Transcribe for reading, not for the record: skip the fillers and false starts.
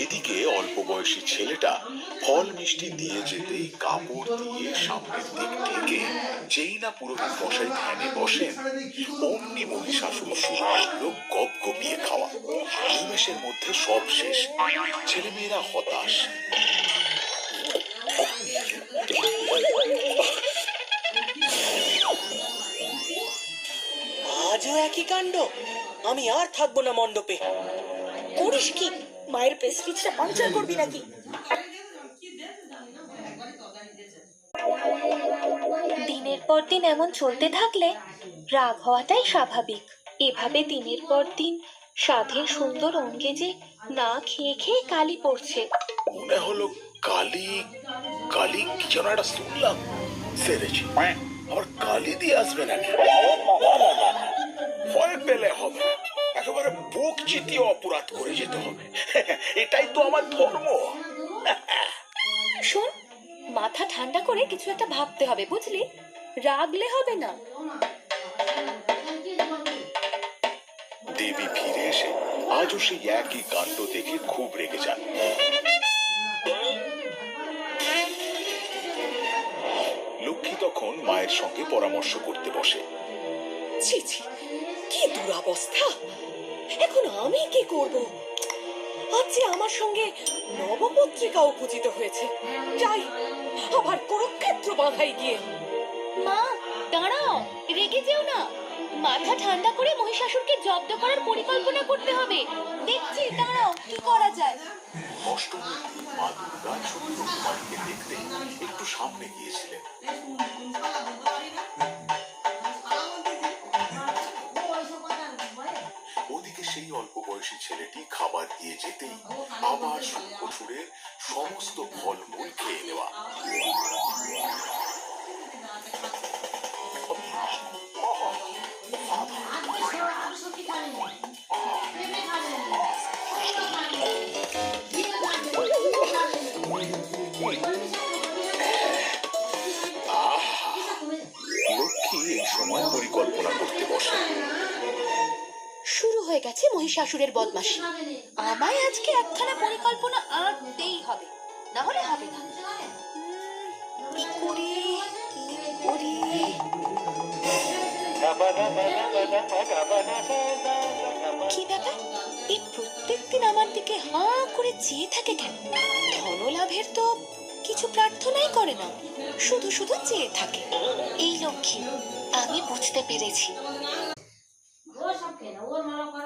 এদিকে অল্প বয়সী ছেলেটা ফল মিষ্টি দিয়ে যেতেই কাপড় দিয়ে সামনের দিক থেকে যেই না পুরোহিত মশাই ধ্যানে বসেন, অমনি মহিষাসুর শুরু করলো গপ গপিয়ে খাওয়া। নিমেষের মধ্যে সব শেষ, ছেলেমেয়েরা হতাশ। আজও একই কাণ্ড। আমি আর থাকবো না মণ্ডপে। করিস কি? মায়ের প্রেসক্রিপশনটা পাংচার করবি নাকি? দিনের পর দিন এমন চলতে থাকলে রাগ হওয়াটাই স্বাভাবিক। এভাবে দিনের পর দিন সাধের সুন্দর অঙ্গে যে না খেয়ে খেয়ে কালি পড়ছে। মনে হলো কালি কালি কি যেন একটা শুনলাম, সেরেছি। আবার কালি দিয়ে আসবে নাকি? ভয় পেলে হবে না, একেবারে বুক চিতিয়ে অপরাধ করে যেতে হবে। এটাই তো আমার ধর্ম। শোন, মাথা ঠান্ডা করে কিছু একটা ভাবতে হবে, বুঝলি? রাগলে হবে না। দেবী ফিরে এসে আজও সেই একই কাণ্ড দেখে খুব রেগে যান। লক্ষ্মী তখন মায়ের সঙ্গে পরামর্শ করতে বসে। ছি ছি, কি দুরবস্থা! এখন আমি কি করব? আজ যে আমার সঙ্গে নবপত্রিকাও পূজিত হয়েছে। যাই, আবার কুরুক্ষেত্র বাঁধাই গিয়ে। মা দাঁড়াও, রেগে যেও না। মাথা ঠান্ডা করে মহিষাসুরকে জব্দ করার পরিকল্পনা করতে হবে। দেখছি, দাঁড়াও কি করা যায়। অষ্টমীর দিন মা দুর্গা ছোট্ট কুমারীকে দেখতে একটু সামনে গিয়েছিলেন। ওদিকে সেই অল্প বয়সী ছেলেটি খাবার দিয়ে যেতেই আবার শঙ্খ ছুড়ে সমস্ত ফলমূল খেয়ে নেওয়া। লক্ষ্মী এই সময় পরিকল্পনা করতে বসে। শুরু হয়ে গেছে মহিষাসুরের বদমাশি। আমায় আজকে একখানা পরিকল্পনা আনতেই হবে, না হলে হবে না। কি করি কি করি? কি ব্যাপার, এই প্রত্যেকদিন আমার দিকে হাঁ করে চেয়ে থাকে কেন? ধনলাভের তো কিছু প্রার্থনাই করে না, শুধু শুধু চেয়ে থাকে। এই লক্ষ্মী, আমি বুঝতে পেরেছি